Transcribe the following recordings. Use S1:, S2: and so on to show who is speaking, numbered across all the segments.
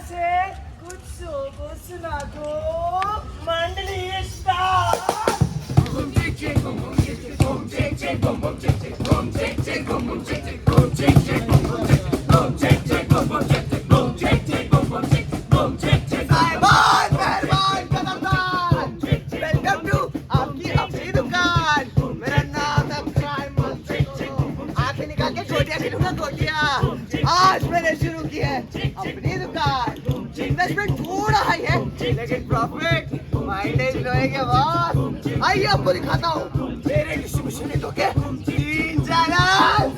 S1: से कुछ शोको सुना दो मंडली स्टार।
S2: आज मैंने शुरू की है अपनी दुकान। इन्वेस्टमेंट थोड़ा हाई है लेकिन प्रॉफिट माइलेज रहेगा बॉस। आइए आपको दिखाता हूँ मेरे डिस्ट्रीब्यूशन यूनिटों के 3 चैनल।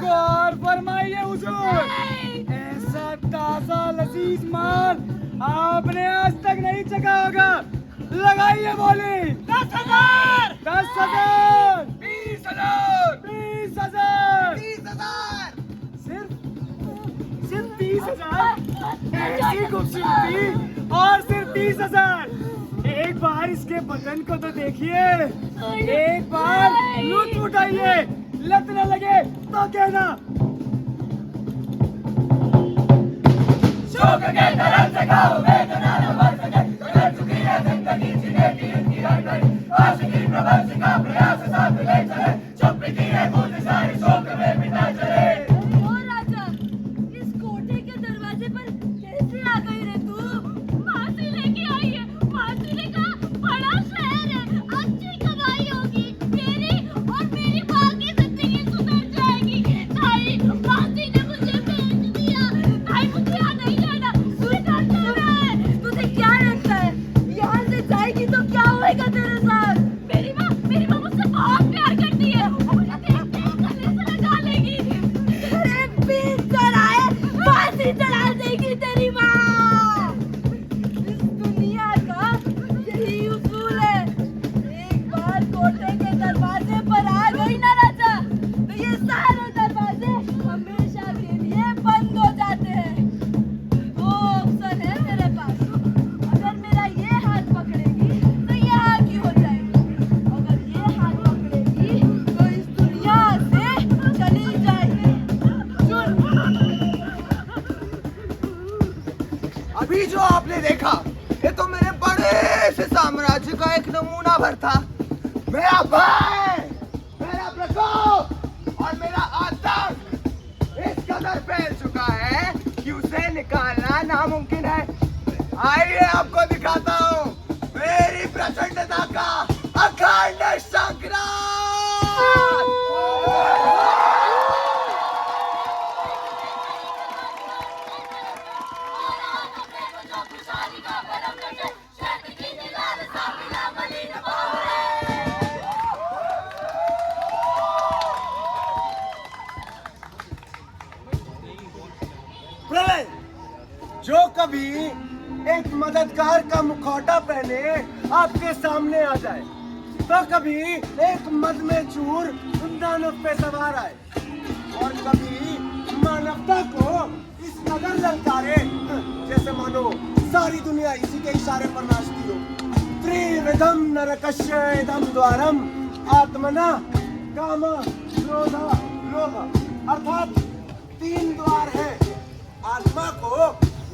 S1: गौर फरमाइए हुजूर, ऐसा ताजा लजीज माल आपने आज तक नहीं चखा होगा। लगाइए बोली 10,000 10,000
S2: 20,000
S1: 20,000
S2: 30,000
S1: सिर्फ 30,000। ऐसी खूबसूरती और सिर्फ 30,000। एक बार इसके बदन को तो देखिए, एक बार लुत्फ उठाइए। लत न लगे तो कहना।
S2: शौक के तरह से खाओ वेदना न भर सके, गुजर चुकी है जिंदगी जीने की इनकी रंगई। आशिकी प्रबंध का प्रयास साथ ले चले, चुप की है खुद सारी शौक में बिता चले।
S3: ओ राजा, इस कोठे के दरवाजे पर कैसे आ गई रे तू? मासी लेके आई है। मासी ने कहा बड़ा शहर है, अच्छी कमाई होगी, तेरी और मेरी माँ की जिंदगी सुधर जाएगी। ताई, मासी ने मुझे भेज दिया। ताई, मुझे यहाँ नहीं जाना, तू डरता है। तुझे क्या लगता है यहाँ से जाएगी तो क्या होएगा तेरे साथ? मेरी माँ मुझसे बहुत प्यार करती है, मुझे देखते ही गले से लगा लेगी। तेरे बीच चढ़ाए फांसी चढ़ा देगी तेरी माँ। इस दुनिया का यही उसूल है, एक बार कोठे के दरवाजे पर आ गई ना राजा, तो ये सारे दरवाजे हमेशा के लिए बंद हो जाते हैं। वो अवसर है मेरे पास, अगर मेरा ये हाथ पकड़ेगी तो ये आगे हो जाएगी, अगर ये हाथ पकड़ेगी तो इस दुनिया से चली जाएगी। सुन,
S2: अभी जो आपने देखा ये तो मेरे बड़े से साम्राज्य का एक नमूना भर था। मेरा भय, मेरा प्रकोप और मेरा आतंक इस कदर फैल चुका है कि उसे निकालना नामुमकिन है। आइए आपको दिखाता हूँ मेरी प्रचंडता का अखंड संग्राम।
S1: प्रलय, जो कभी एक मददगार का मुखौटा पहने आपके सामने आ जाए
S2: तो कभी एक मद में चूर दानव पे सवार आए और कभी मानवता को इस कदर ललकारे जैसे मानो सारी दुनिया इसी के इशारे पर नाचती हो। त्रिविधम नरकस्य इदम द्वारम आत्मना काम क्रोध लोभ, अर्थात 3 द्वार हैं आत्मा को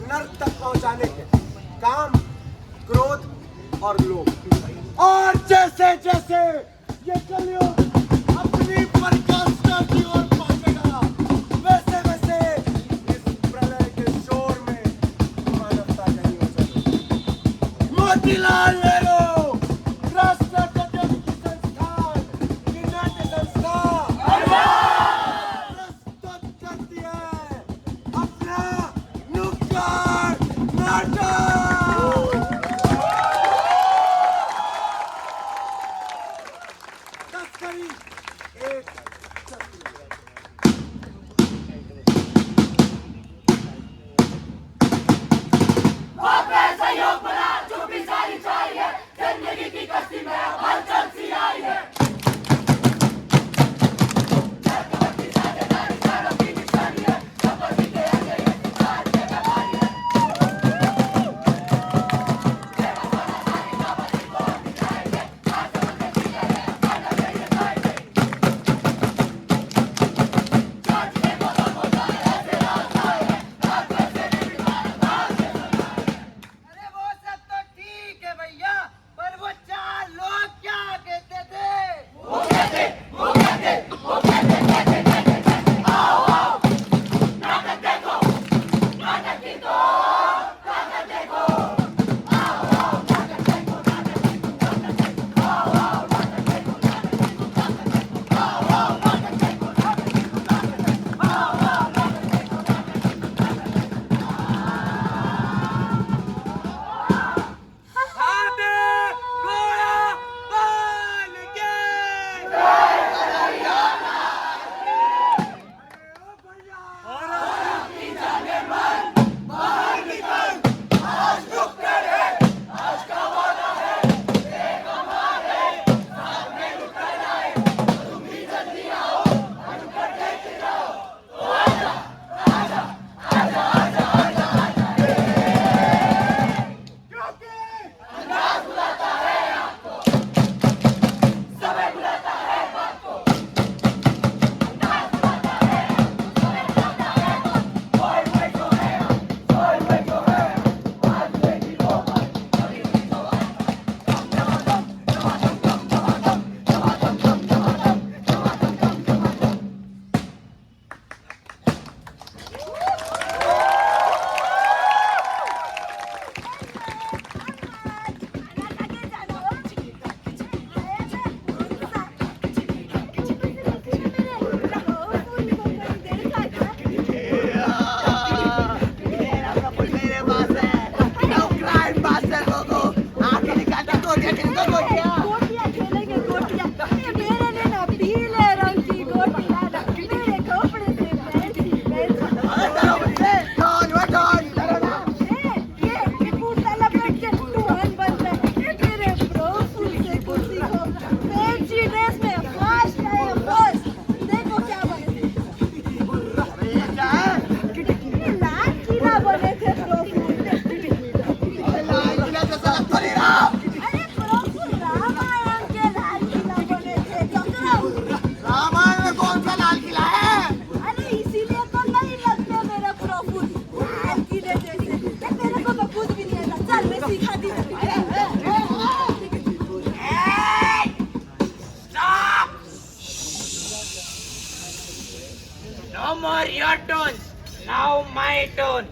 S2: नरक तक पहुंचाने के, काम, क्रोध और लोभ। और जैसे जैसे ये कलयुग अपनी पराकाष्ठा की ओर पहुंचेगा, वैसे वैसे इस प्रलय के शोर में मानवता नहीं हो जाएगी। मोतीलाल नेहरू, राष्ट्र प्रगति संस्थान, यूनाइटेड संस्थान प्रस्तुत करती है अपना नुक्कड़ नाटक। तस्करी एक
S4: No more your turn. Now my turn.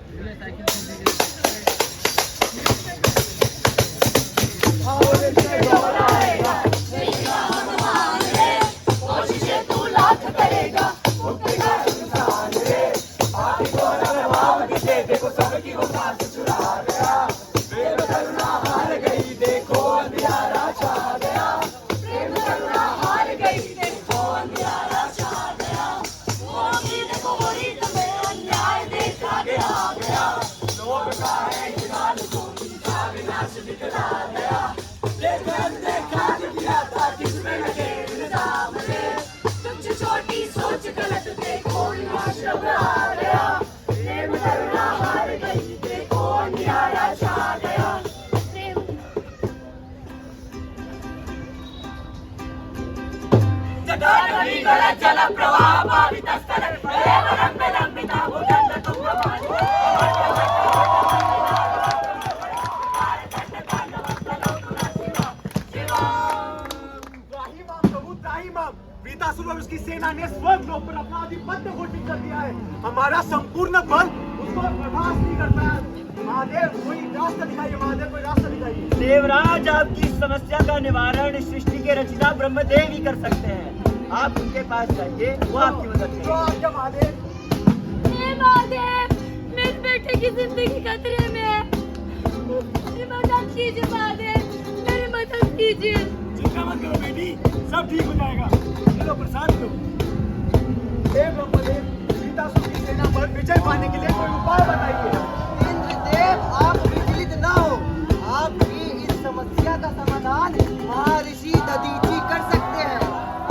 S3: देखो देखो देखो
S1: त्राहिमाम प्रभु त्राहिमाम, वृतासुर और उसकी सेना ने स्वर्ग लोक पर अपना आधिपत्य घोषित कर दिया है। हमारा संपूर्ण बल उसको प्रभास नहीं करता है। महादेव कोई रास्ता दिखाइए, महादेव कोई रास्ता दिखाइए।
S5: देवराज, आपकी इस समस्या का निवारण सृष्टि के रचयिता ब्रह्मदेव ही कर सकते हैं। आप उनके पास जाइए, वो आपकी मदद
S1: तो
S5: करेंगे।
S1: आज्ञा महादेव।
S3: हे महादेव, मेरे बेटे की जिंदगी खतरे में है। मेरी मदद कीजिए महादेव, मेरी मदद कीजिए।
S1: चिंता मत करो बेटी, सब ठीक हो जाएगा। चलो प्रसाद लो। हे ब्रह्मदेव, वृतासुर की सेना पर विजय पाने के लिए कोई उपाय बताइए।
S2: इंद्रदेव, आप विचलित न हो। आपकी इस समस्या का समाधान महर्षि दधीचि कर सकते हैं।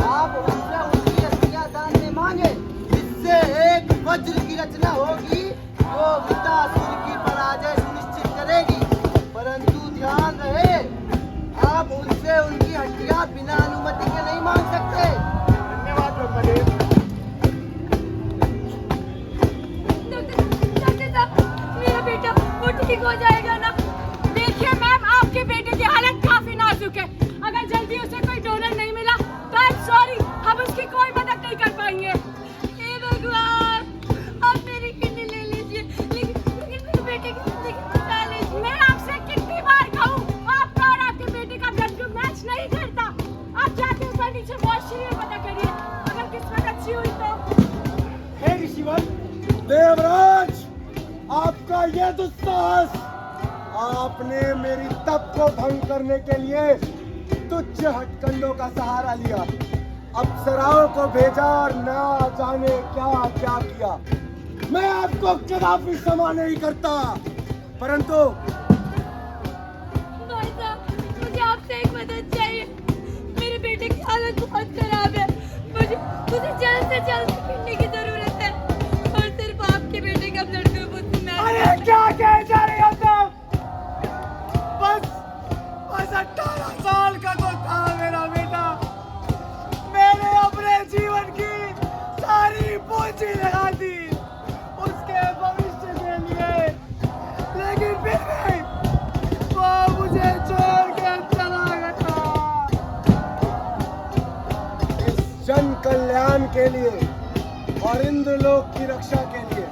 S2: आप उनसे उनकी अस्थियां दान में मांगे, जिससे एक वज्र की रचना होगी जो वृतासुर की पराजय सुनिश्चित करेगी। परंतु ध्यान रहे, आप उनसे उनकी हड्डियां बिना अनुमति के नहीं मांग सकते।
S1: धन्यवाद ब्रह्मदेव।
S3: डॉक्टर साहब, मेरा बेटा वो ठीक हो जाएगा ना? देखिए मैम, आपके बेटे की हालत काफी नाजुक है। अगर जल्दी उसे कोई डोनर नहीं मिला तो आई एम सॉरी, हम उसकी कोई मदद नहीं कर पाएंगे। हे भगवान, आप मेरी किडनी ले लीजिए, लेकिन मेरे बेटे की जिंदगी बचा लीजिए। मैं आपसे कितनी बार कहूँ, आपका और आपके बेटे का ब्लड ग्रुप मैच नहीं करता। आप जाके ऊपर नीचे वॉशरूम में पता करिए, अगर किस्मत अच्छी हुई तो।
S1: हे ऋषिवर, देवराज, आपका यह दुस्साहस, आपने मेरी तप को भंग करने के लिए तुच्छ हथकंडों का सहारा लिया, अप्सराओं को भेजा और ना जाने क्या क्या किया। मैं आपको कदापि क्षमा नहीं करता, परंतु
S3: भाई साहब, मुझे आपसे एक मदद चाहिए। मेरे बेटे की हालत बहुत खराब है। मुझे जल्द से जल्द किडनी की जरूरत है, और सिर्फ आपके बेटे का ब्लड ग्रुप उसमें
S1: अरे क्या कह जा रहे हो तुम? बस 18 साल का तो था मेरा बेटा। मैंने अपने जीवन की सारी पूंजी लगा दी उसके भविष्य के लिए, लेकिन फिर भी वो मुझे छोड़ के चला गया। इस जन कल्याण के लिए और इंद्रलोक की रक्षा के लिए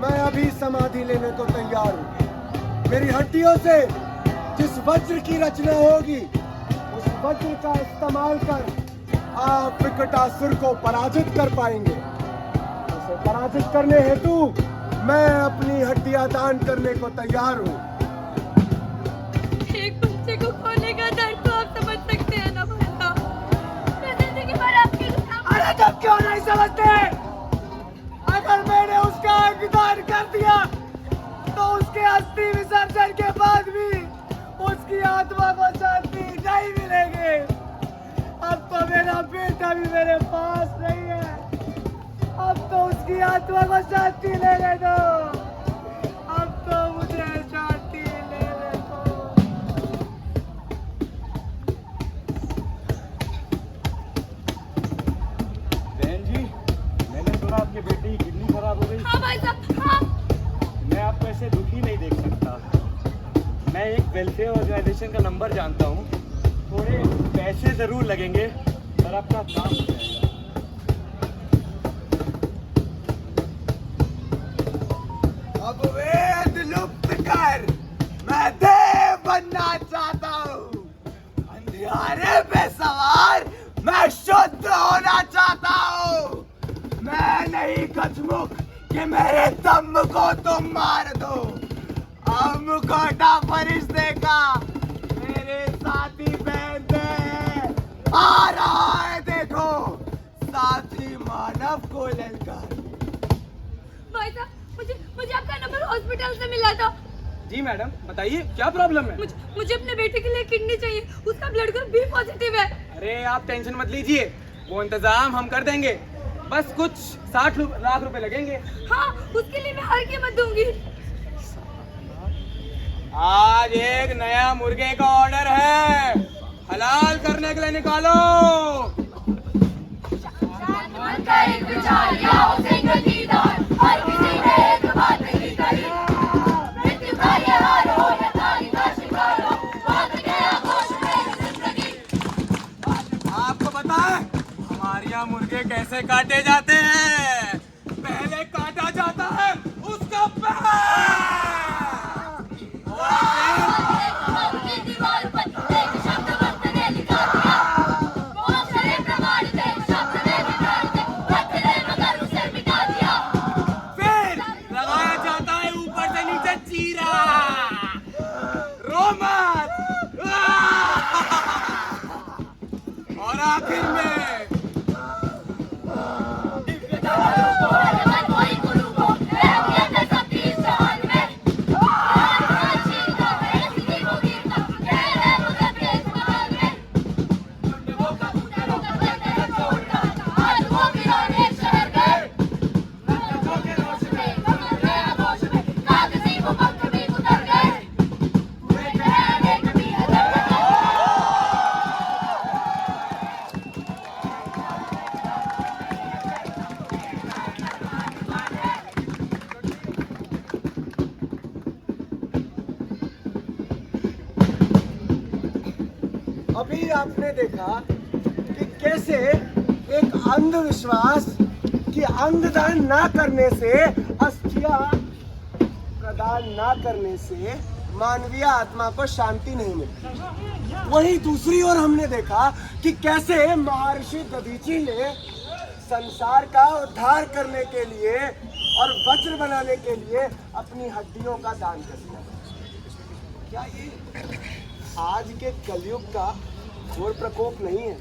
S1: मैं अभी समाधि लेने को तैयार हूँ। मेरी हड्डियों से जिस वज्र की रचना होगी, उस वज्र का इस्तेमाल कर आप विकटासुर को पराजित कर पाएंगे। उसे पराजित करने हेतु मैं अपनी हड्डियां दान करने को तैयार हूँ।
S3: एक बच्चे को खोने का दर्द तो आप समझ सकते हैं ना भाई साहब। मैं जिंदगी भर आपके साथ।
S1: अरे तब क्यों नहीं समझते? अगर मैंने उसका अंगदान कर दिया तो उसके अस्थि विसर्जन के बाद भी उसकी आत्मा को शांति नहीं मिलेगी। अब तो मेरा बेटा भी मेरे पास नहीं है, अब तो उसकी आत्मा को शांति लेने दो। अब तो मुझे शांति लेने दो।
S6: बहन जी, मैंने सुना आपके बेटे की किडनी खराब हो गई।
S3: हाँ भाई साहब, हाँ।
S6: मैं आपको ऐसे दुखी नहीं देख सकता। मैं एक वेलफेयर ऑर्गेनाइजेशन का नंबर जानता हूँ। थोड़े पैसे जरूर लगेंगे, पर आपका काम हो जाएगा।
S2: अब वेद लुप्त कर, मैं देव बनना चाहता हूँ। अंधियारे पे सवार मैं शुद्ध होना चाहता हूँ। मैं नहीं गजमुख कि मेरे दम को तुम मार दो। अब मुखौटा फरिश्ते का मेरे साथी पहनते हैं। आ रहा है देखो, साथी मानव को ललकार।
S3: भाई साहब, मुझे आपका नंबर हॉस्पिटल से मिला था।
S6: जी मैडम, बताइए क्या प्रॉब्लम है?
S3: मुझे अपने बेटे के लिए किडनी चाहिए, उसका ब्लड ग्रुप बी पॉजिटिव है।
S6: अरे आप टेंशन मत लीजिए, वो इंतजाम हम कर देंगे। बस कुछ 60 लाख रुपए लगेंगे।
S3: हाँ, उसके लिए मैं हर कीमत दूंगी।
S6: आज एक नया मुर्गे का ऑर्डर है, हलाल करने के लिए निकालो।
S3: याओ सिंह दीदार, हर किसी ने एक बात ही कही, मृत्यु का ये हाल हो या तारी का शिकार हो, बात के आगोश में जिंदगी।
S1: आपको पता है हमारे यहाँ मुर्गे कैसे काटे जाते हैं? पहले काटा जाता है उसका पैर,
S3: की दीवार पर एक शब्द वक्त ने लिखा दिया, बहुत सारे प्रमाण थे, शब्द ने बिगाड़ दे, वक्त ने मगर उसे मिटा दिया।
S1: फिर लगाया जाता है ऊपर से नीचे चीरा, रोमन, और आखिर में
S3: कोई गुरु को रहमियत है सबकी इस जहान में, ऐसी वो वीरता कह है मुझे तेज बहार में, वो कबूतरों का बंदर छोड़कर आज वो वीरान एक शहर गए, नजरों के रोश में कमर में आगोश में कागजी वो पंख भी उतर गए, वे कहने कभी हजर
S2: अभी आपने देखा कि कैसे एक अंधविश्वास कि अंगदान ना करने से, अस्थियां प्रदान ना करने से मानवीय आत्मा को शांति नहीं मिलती। वहीं दूसरी ओर हमने देखा कि कैसे महर्षि दधीची ने संसार का उद्धार करने के लिए और वज्र बनाने के लिए अपनी हड्डियों का दान कर दिया। क्या ये आज के कलयुग का घोर प्रकोप नहीं है?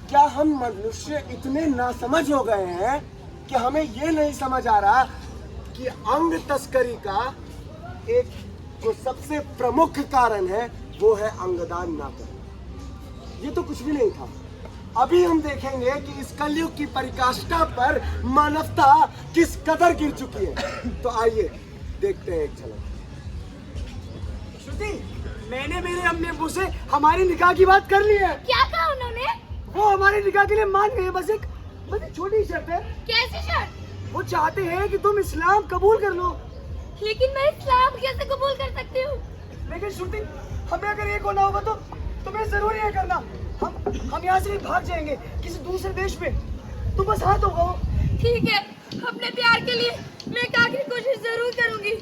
S2: क्या हम मनुष्य इतने नासमझ हो गए हैं कि हमें ये नहीं समझ आ रहा कि अंग तस्करी का एक जो सबसे प्रमुख कारण है वो है अंगदान ना करना। ये तो कुछ भी नहीं था। अभी हम देखेंगे कि इस कलयुग की परिकाष्ठा पर मानवता किस कदर गिर चुकी है। तो आइए देखते हैं एक झलक।
S1: श्रुति, मैंने मेरे अम्मी अब्बू से हमारी निकाह की बात कर ली है।
S3: क्या कहा उन्होंने?
S1: वो हमारी निकाह के लिए मान गए, बस एक छोटी शर्त है।
S3: कैसी शर्त?
S1: वो चाहते हैं कि तुम इस्लाम कबूल कर लो।
S3: लेकिन मैं इस्लाम कैसे कबूल कर सकती हूँ?
S1: लेकिन श्रुति, हमें अगर ये होना होगा तो तुम्हें जरूरी है करना। हम यहाँ से भाग जाएंगे किसी दूसरे देश में। तुम बस हाथ होगा।
S3: ठीक है, अपने प्यार के लिए मैं एक आखिरी कोशिश जरूर करूंगी।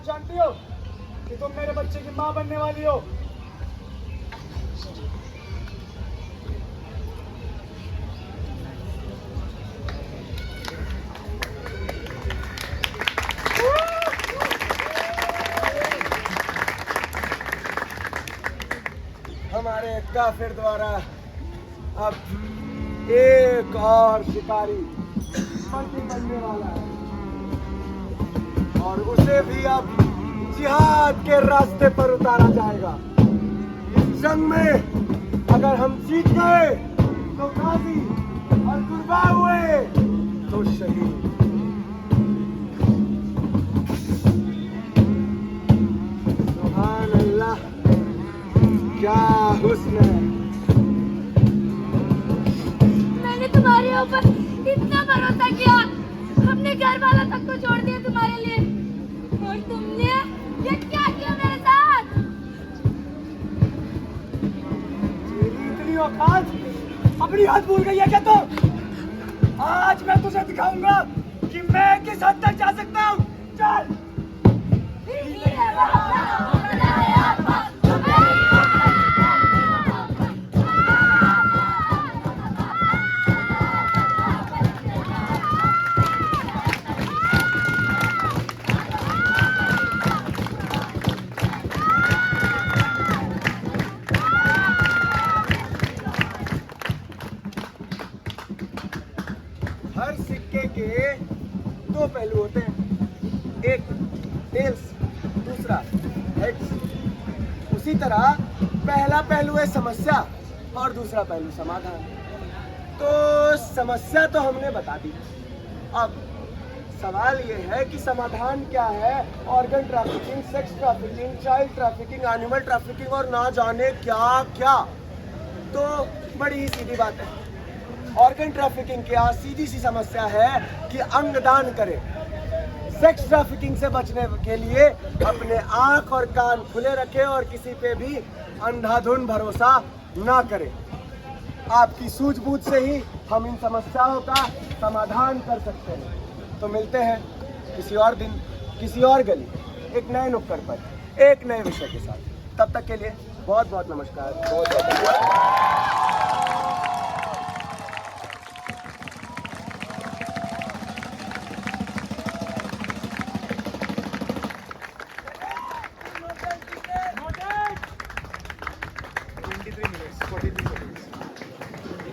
S1: जानती हो कि तुम मेरे बच्चे की माँ बनने वाली हो।
S2: काफिर द्वारा अब एक और शिकारी बंदी बनने वाला है और उसे भी अब जिहाद के रास्ते पर उतारा जाएगा। इस जंग में अगर हम जीत गए तो गाजी और कुर्बान हुए तो शहीद। सुभान अल्लाह, क्या हुस्न है।
S3: मैंने तुम्हारे ऊपर इतना भरोसा किया, हमने घर वाला तक को छोड़ दिया तुम्हारे लिए, और तुमने ये क्या किया मेरे साथ?
S1: तेरी इतनी औकात, अपनी हद भूल गई है क्या तू? आज मैं तुझे दिखाऊंगा कि मैं किस हद तक जा सकता हूँ। चल।
S2: हर सिक्के के दो पहलू होते हैं, एक टेल्स, दूसरा हेड्स। उसी तरह पहला पहलू है समस्या और दूसरा पहलू समाधान। तो समस्या तो हमने बता दी, अब सवाल ये है कि समाधान क्या है। Organ trafficking, sex trafficking, child trafficking, animal trafficking और ना जाने क्या क्या। तो बड़ी ही सीधी बात है। ऑर्गन ट्रैफिकिंग क्या सीधी सी समस्या है कि अंगदान करें। सेक्स ट्रैफिकिंग से बचने के लिए अपने आंख और कान खुले रखें और किसी पे भी अंधाधुंध भरोसा ना करें। आपकी सूझबूझ से ही हम इन समस्याओं का समाधान कर सकते हैं। तो मिलते हैं किसी और दिन, किसी और गली, एक नए नुक्कड़ पर, एक नए विषय के साथ। तब तक के लिए बहुत बहुत नमस्कार, बहुत बहुत धन्यवाद।